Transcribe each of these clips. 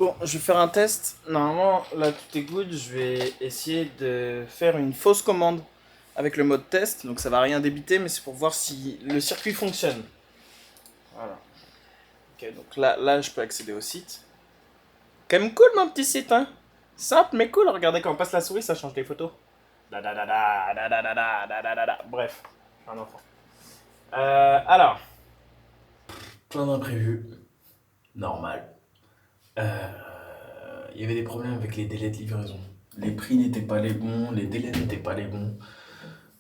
Bon, je vais faire un test. Normalement, là, tout est good. Je vais essayer de faire une fausse commande avec le mode test. Donc, ça va rien débiter, mais c'est pour voir si le circuit fonctionne. Voilà. Ok, donc là, je peux accéder au site. Quand même cool, mon petit site, hein. Simple, mais cool. Regardez, quand on passe la souris, ça change les photos. Da da da da da da da da da da da da. Bref, je suis un enfant. Alors, plein d'imprévus. Normal. Il y avait des problèmes avec les délais de livraison. Les prix n'étaient pas les bons, les délais n'étaient pas les bons.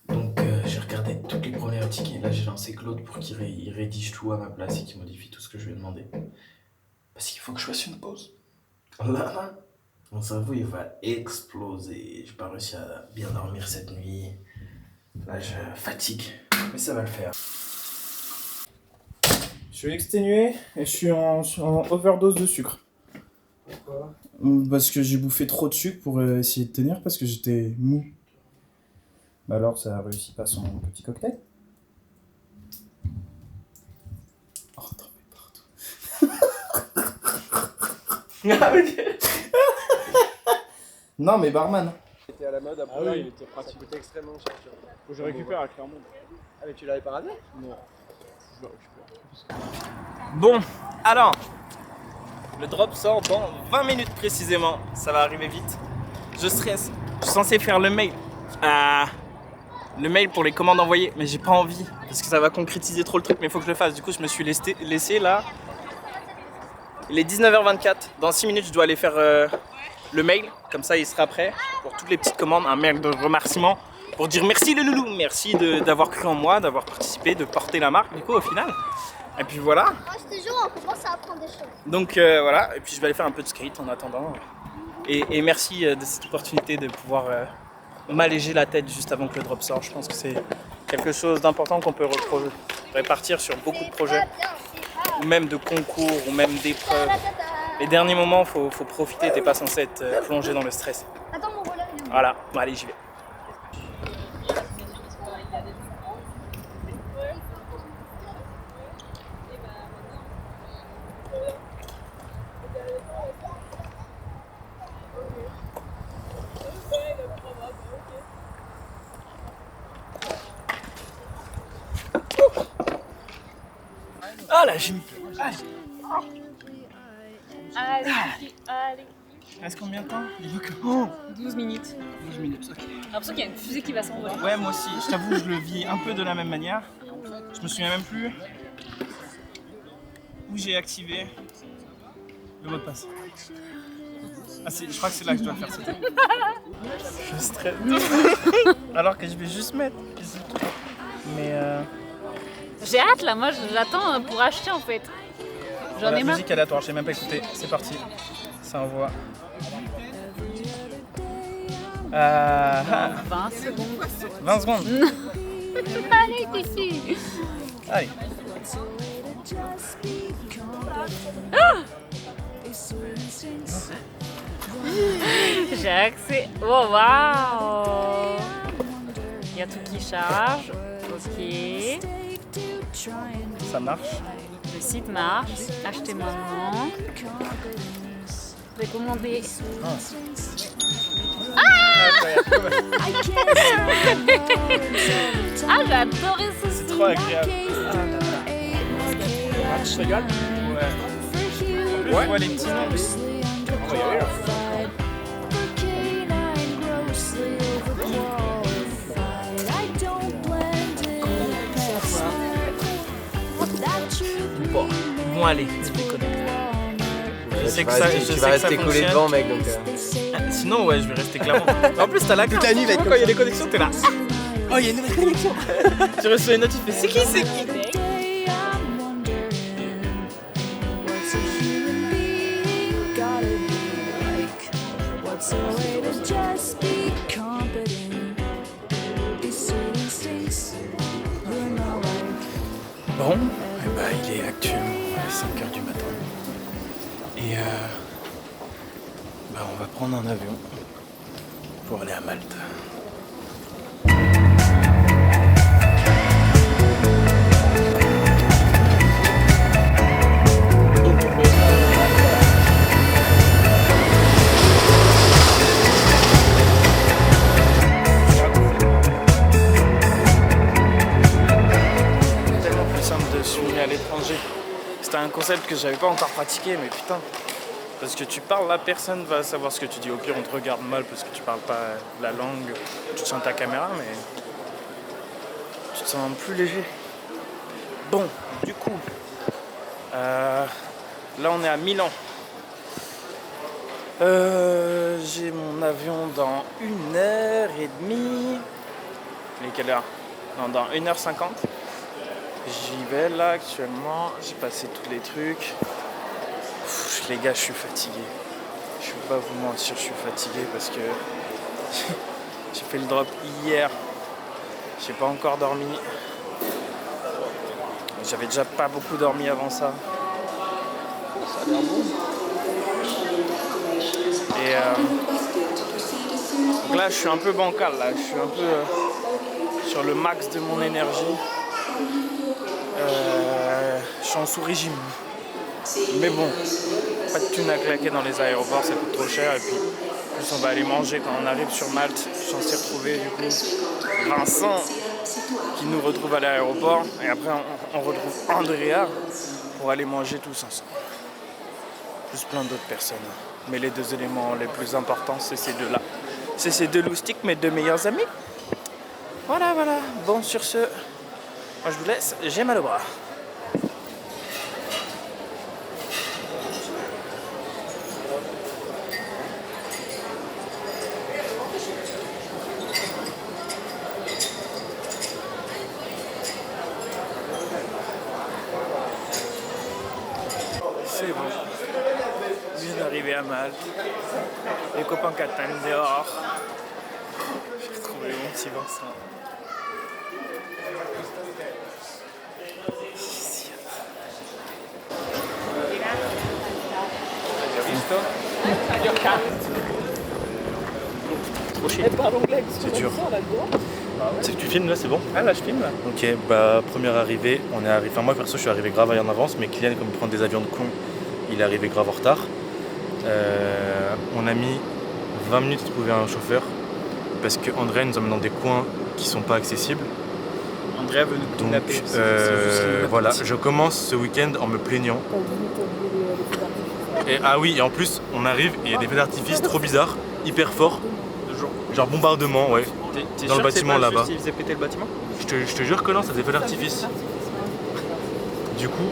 Donc j'ai regardé toutes les problématiques et là j'ai lancé Claude pour qu'il rédige tout à ma place et qu'il modifie tout ce que je lui ai demandé. Parce qu'il faut que je fasse une pause. Là, mon cerveau il va exploser. J'ai pas réussi à bien dormir cette nuit. Là je fatigue, mais ça va le faire. Je suis exténué et je suis en overdose de sucre. Pourquoi ? Parce que j'ai bouffé trop de sucre pour essayer de tenir parce que j'étais mou. Bah alors ça a réussi pas son petit cocktail. Oh t'en mets partout. Non mais barman. Il était à la mode, après il était pratique. Ça coûtait extrêmement cher. Faut que je récupère à Clermont. Ah mais tu l'avais pas ramené ? Non. Je le récupère. Bon, alors, le drop sort dans 20 minutes précisément. Ça va arriver vite. Je stresse. Je suis censé faire le mail. Le mail pour les commandes envoyées, mais j'ai pas envie parce que ça va concrétiser trop le truc, mais il faut que je le fasse. Du coup, je me suis laissé là. Il est 19h24. Dans 6 minutes, je dois aller faire le mail. Comme ça, il sera prêt pour toutes les petites commandes. Un mail de remerciement pour dire merci le loulou. Merci d'avoir cru en moi, d'avoir participé, de porter la marque, du coup, au final. Et puis voilà. Moi, je te jure, on commence à apprendre des choses. Donc voilà, et puis je vais aller faire un peu de skate en attendant. Et merci de cette opportunité de pouvoir m'alléger la tête juste avant que le drop sorte. Je pense que c'est quelque chose d'important qu'on peut répartir sur beaucoup de projets, ou même de concours, ou même d'épreuves. Les derniers moments, faut profiter, t'es pas censé être plongé dans le stress. Attends, mon voleur. Voilà, bon allez, j'y vais. Ah là, j'ai mis. Allez. Il reste combien de temps? 12 minutes. 12 minutes, ok. J'ai l'impression qu'il y a une fusée qui va s'envoler. Ouais, moi aussi, je t'avoue, je le vis un peu de la même manière. Je me souviens même plus où j'ai activé le mot de passe. Ah, je crois que c'est là que je dois le faire sauter. Je stresse. Alors que je vais juste mettre. Mais J'ai hâte là, moi j'attends pour acheter en fait. J'en ai voilà, marre. musique aléatoire, j'ai même pas écouté. C'est parti. Ça envoie. 20 secondes. 20 secondes. Allez, ici. Allez. J'ai accès. Oh waouh. Il y a tout qui charge. Ok. Ça marche. Le site marche. Achetez maintenant. Je vais commander. Ah, j'ai adoré ce C'est trop agréable. Tu te régales ? Ouais. On voit les petits noms. On va y aller là. Bon, allez, tu peux connaître. Je sais que Tu vas rester collé devant, mec. Donc, Sinon, ouais, je vais rester clairement. En plus, t'as la carte. la nuit, va être Quand il y a des connexions, t'es là. Oh, il y a une nouvelle connexion. Tu reçois une note, tu fais c'est qui, c'est qui? Bon, il est actuellement 5h du matin. Et on va prendre un avion pour aller à Malte. concept que j'avais pas encore pratiqué, mais putain. Parce que tu parles là, personne va savoir ce que tu dis. Au pire, on te regarde mal parce que tu parles pas la langue. Tu tiens ta caméra, mais tu te sens plus léger. Bon, du coup, là on est à Milan. J'ai mon avion dans 1h30. Il est quelle heure? Non, dans 1h50. J'y vais là actuellement. J'ai passé tous les trucs. Les gars, je suis fatigué. Je vais pas vous mentir, je suis fatigué parce que j'ai fait le drop hier. J'ai pas encore dormi. J'avais déjà pas beaucoup dormi avant ça. Ça a l'air bon. Et donc là, je suis un peu bancal. Là. Je suis un peu sur le max de mon énergie. Je suis en sous-régime. Mais bon, pas de thunes à claquer dans les aéroports, ça coûte trop cher. Et puis, en plus, on va aller manger quand on arrive sur Malte. Je suis censé retrouver du coup Vincent qui nous retrouve à l'aéroport. Et après, on retrouve Andrea pour aller manger tous ensemble. Plus plein d'autres personnes. Mais les deux éléments les plus importants, c'est ces deux-là. C'est ces deux loustiques, mes deux meilleurs amis. Voilà, voilà. Bon, sur ce, moi je vous laisse. J'ai mal au bras. C'est bon. Je viens d'arriver à Malte. Les copains qui attendent dehors. J'ai retrouvé mon petit Vincent. Trop chier. C'est dur. C'est que tu filmes là, c'est bon? Ah là je filme là. Ok, bah première arrivée, on est arrivé. Enfin moi perso je suis arrivé grave en avance, mais Kylian comme il prend des avions de con, il est arrivé grave en retard. On a mis 20 minutes à trouver un chauffeur parce que André nous emmène dans des coins qui sont pas accessibles. André veut nous kidnapper. Donc voilà, je commence ce week-end en me plaignant. Et, ah oui, et en plus on arrive et il y a des feux d'artifice trop bizarres, hyper forts. Genre bombardement, ouais. T'es dans le bâtiment là-bas. Ils faisaient péter le bâtiment? Je te jure que non, ça faisait feux d'artifice. Du coup,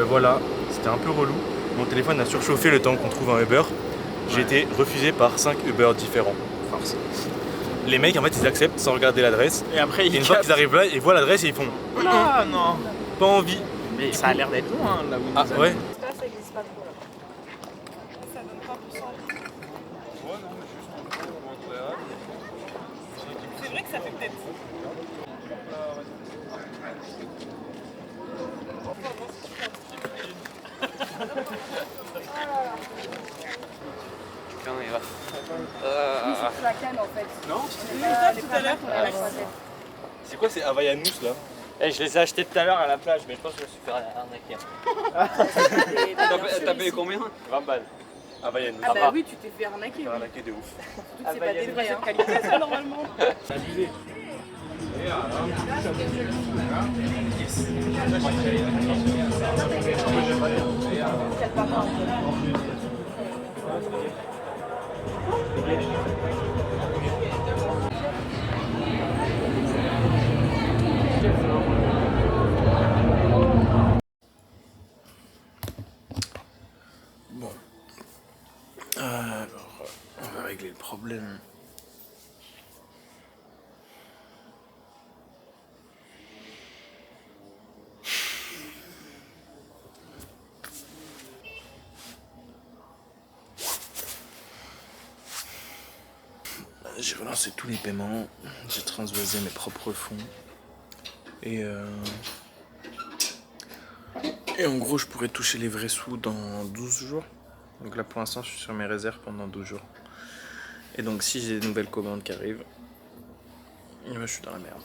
voilà, c'était un peu relou. Mon téléphone a surchauffé le temps qu'on trouve un Uber. J'ai été refusé par 5 Uber différents. Force. Les mecs, en fait, ils acceptent sans regarder l'adresse. Et après, Et une fois qu'ils arrivent là, ils voient l'adresse et ils font ah non. pas envie. Mais ça a l'air d'être loin là où ils Ah nous ouais. amènent. C'est vrai que ça fait peut-être. C'est la canne en fait. Non. Les tout à l'heure. C'est quoi ces Havaianos là? Je les ai achetés tout à l'heure à la plage, mais je pense que je me suis fait arnaquer. T'as payé combien? 20 balles. Havaianos. Ah bah oui, tu t'es fait arnaquer. T'as arnaqué de ouf. C'est pas des vrais qualité ça normalement. Abusé. Bon. Alors, on va régler le problème. J'ai relancé tous les paiements, j'ai transvasé mes propres fonds et en gros je pourrais toucher les vrais sous dans 12 jours. Donc là pour l'instant je suis sur mes réserves pendant 12 jours. Et donc si j'ai des nouvelles commandes qui arrivent, je suis dans la merde.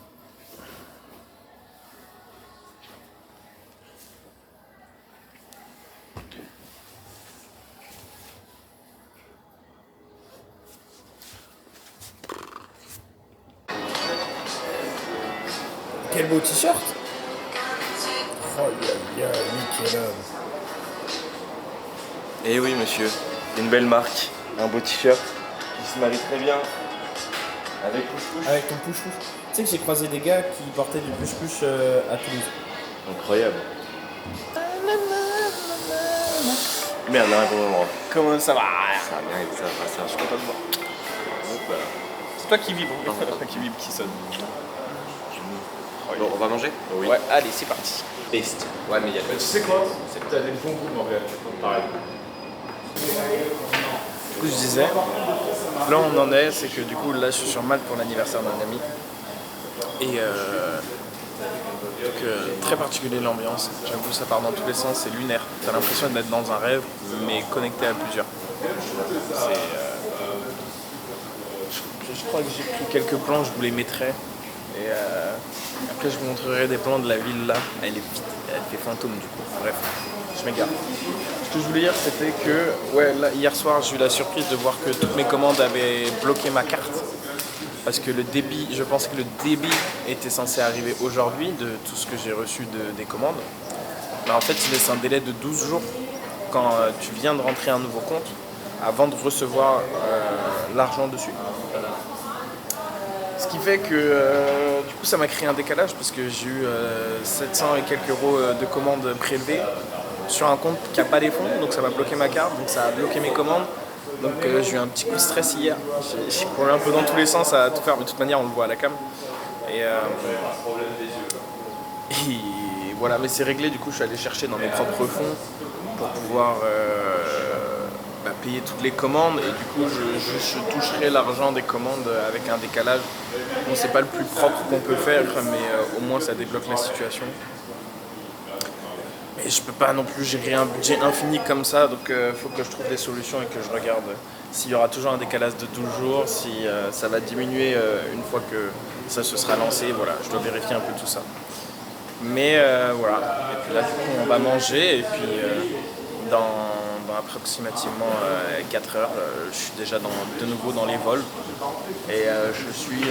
Quel beau t-shirt! Oh, nickel. Et oui monsieur, une belle marque, un beau t-shirt qui se marie très bien avec Pouche-Pouche. Avec ton push-push. Tu sais que j'ai croisé des gars qui portaient du push-push à Toulouse. Incroyable. Merde, là, un bon moment. Comment ça va? Ça va bien, ça va, je suis content de voir. Voilà. C'est toi qui vibre, qui sonne. Bon, on va manger? Oui. Ouais, allez, c'est parti. Best. Ouais, mais il y a pas de... Tu sais quoi? C'est que t'as des bons goûts, Morgane. Pareil. Du coup, je disais, là on en est, c'est que du coup, là je suis sur Malte pour l'anniversaire d'un ami. Et très particulier l'ambiance. J'avoue, ça part dans tous les sens, c'est lunaire. T'as l'impression d'être dans un rêve, mais connecté à plusieurs. Je crois que j'ai pris quelques plans, je vous les mettrai. Et après, je vous montrerai des plans de la ville là. Elle est vide, elle fait fantôme du coup. Bref, je m'égare. Ce que je voulais dire, c'était que là, hier soir, j'ai eu la surprise de voir que toutes mes commandes avaient bloqué ma carte. Parce que le débit, je pensais que le débit était censé arriver aujourd'hui de tout ce que j'ai reçu des commandes. Mais en fait, il laisse un délai de 12 jours quand tu viens de rentrer un nouveau compte avant de recevoir l'argent dessus. Ce qui fait que du coup ça m'a créé un décalage parce que j'ai eu 700 et quelques euros de commandes prélevées sur un compte qui n'a pas les fonds, donc ça m'a bloqué ma carte, donc ça a bloqué mes commandes. Donc j'ai eu un petit coup de stress hier, j'ai couru un peu dans tous les sens à tout faire, mais de toute manière on le voit à la cam. Et voilà, mais c'est réglé, du coup je suis allé chercher dans mes propres fonds pour pouvoir payer toutes les commandes, et du coup je toucherai l'argent des commandes avec un décalage. Bon, c'est pas le plus propre qu'on peut faire, mais au moins ça débloque la situation. Et je peux pas non plus gérer un budget infini comme ça, donc faut que je trouve des solutions et que je regarde s'il y aura toujours un décalage de 12 jours, si ça va diminuer une fois que ça se sera lancé. Voilà, je dois vérifier un peu tout ça. Mais voilà, et puis là du coup on va manger, et puis dans approximativement 4 heures, je suis déjà de nouveau dans les vols, et je suis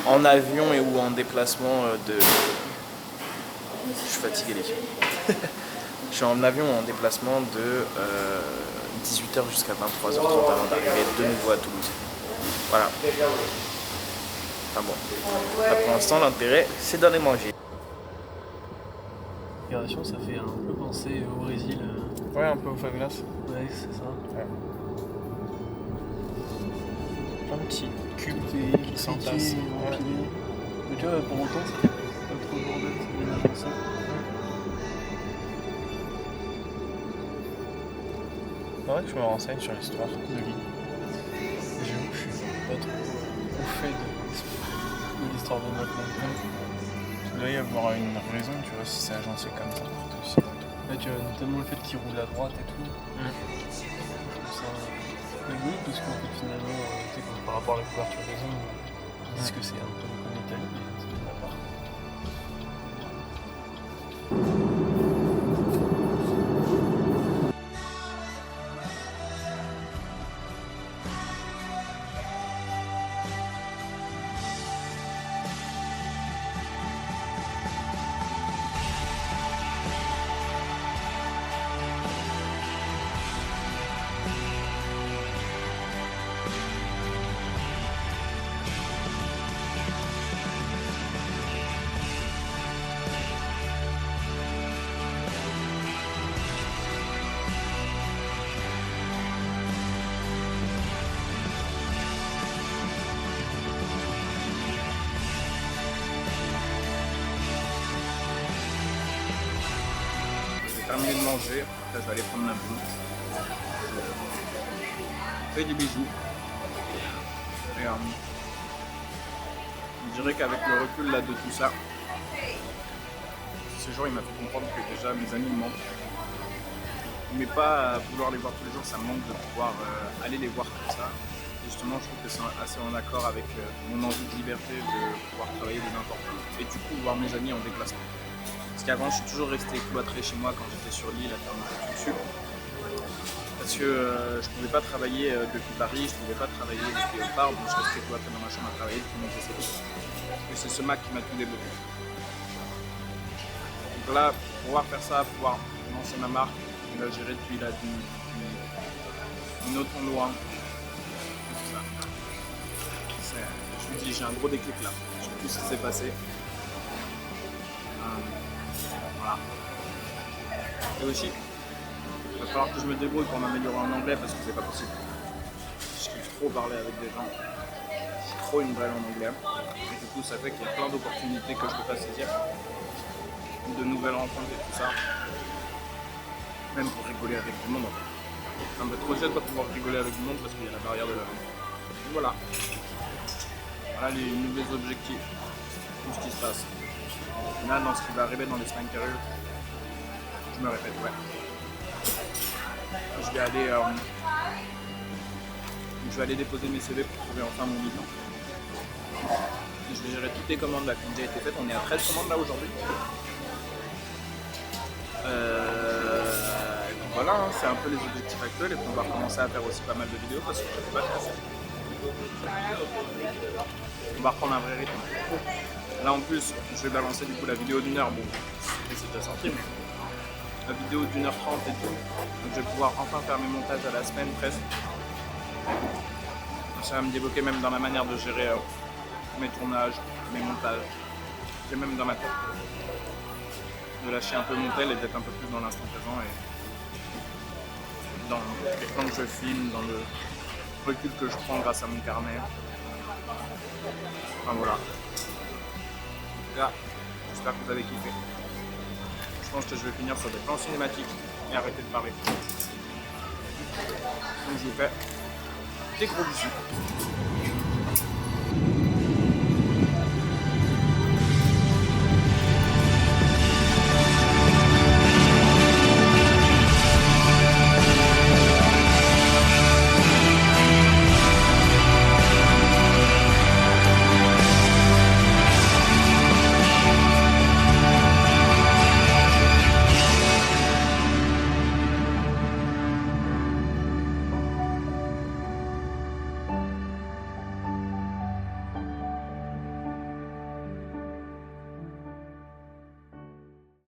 en avion ou en déplacement de... Je suis fatigué les yeux. Je suis en avion en déplacement de 18h jusqu'à 23h30 avant d'arriver de nouveau à Toulouse. Voilà. Enfin bon. Là, pour l'instant l'intérêt c'est d'aller manger. Ça fait un peu penser au Brésil. Ouais, un peu au favelas. Ouais, c'est ça. Ouais. Plein de petits cubes qui s'entassent. Ouais. Mais tu vois, pour autant, ça fait pas trop bordel, c'est bien comme ça. Faudrait que je me renseigne sur l'histoire de l'île. J'avoue que je suis pas trop au fait de l'histoire de notre monde. Il doit y avoir une raison, tu vois, si c'est agencé comme ça. Là, tu vois, notamment le fait qu'il roule à droite et tout. Je trouve ça rigolo parce qu'en fait, finalement, par rapport à la couverture des zones, ils disent que c'est un peu comme l'Italie, mais c'est de la part. Terminé de manger, là je vais aller prendre ma boule. Je fais des bisous. Et, je dirais qu'avec le recul là, de tout ça, ce jour il m'a fait comprendre que déjà mes amis me manquent. Mais pas vouloir les voir tous les jours, ça me manque de pouvoir aller les voir comme ça. Et justement je trouve que c'est assez en accord avec mon envie de liberté de pouvoir travailler de n'importe où. Et du coup voir mes amis en déplacement. Parce qu'avant, je suis toujours resté cloîtré chez moi quand j'étais sur l'île à faire mes études sup. Parce que je ne pouvais pas travailler depuis Paris, je ne pouvais pas travailler depuis Opar, donc je restais cloîtré dans ma chambre à travailler depuis mon PC. Et c'est ce Mac qui m'a tout débloqué. Donc là, pouvoir faire ça, pouvoir lancer ma marque, il a géré depuis une autre endroit. Tout ça. Je vous dis, j'ai un gros déclic là sur tout ce qui s'est passé. Voilà. Et aussi, il va falloir que je me débrouille pour m'améliorer en anglais parce que c'est pas possible. Je kiffe trop parler avec des gens. J'ai trop une brêle en anglais. Et du coup, ça fait qu'il y a plein d'opportunités que je peux pas saisir. De nouvelles rencontres et tout ça. Même pour rigoler avec tout le monde. C'est un peu trop cher de pas pouvoir rigoler avec tout le monde parce qu'il y a la barrière de la langue. Donc voilà. Voilà les nouveaux objectifs. Tout ce qui se passe. Là, dans ce qui va arriver dans les semaines qui arrivent, je me répète, ouais. Je vais aller déposer mes CV pour trouver enfin mon bilan. Je vais gérer toutes les commandes là qui ont déjà été faites. On est à 13 commandes là aujourd'hui. Donc voilà, hein, c'est un peu les objectifs actuels et puis on va recommencer à faire aussi pas mal de vidéos parce que je ne fais pas faire ça. On va reprendre un vrai rythme. Là en plus, je vais balancer du coup la vidéo d'1 heure, bon, c'est déjà sorti, mais la vidéo d'1h30 et tout. Donc je vais pouvoir enfin faire mes montages à la semaine presque. Ça va me débloquer même dans la manière de gérer mes tournages, mes montages. J'ai même dans ma tête de lâcher un peu mon tel et d'être un peu plus dans l'instant présent et dans les plans que je filme, dans le recul que je prends grâce à mon carnet. Enfin voilà. Là, j'espère que vous avez kiffé. Je pense que je vais finir sur des plans cinématiques et arrêter de parler. Donc je vous fais des gros bisous.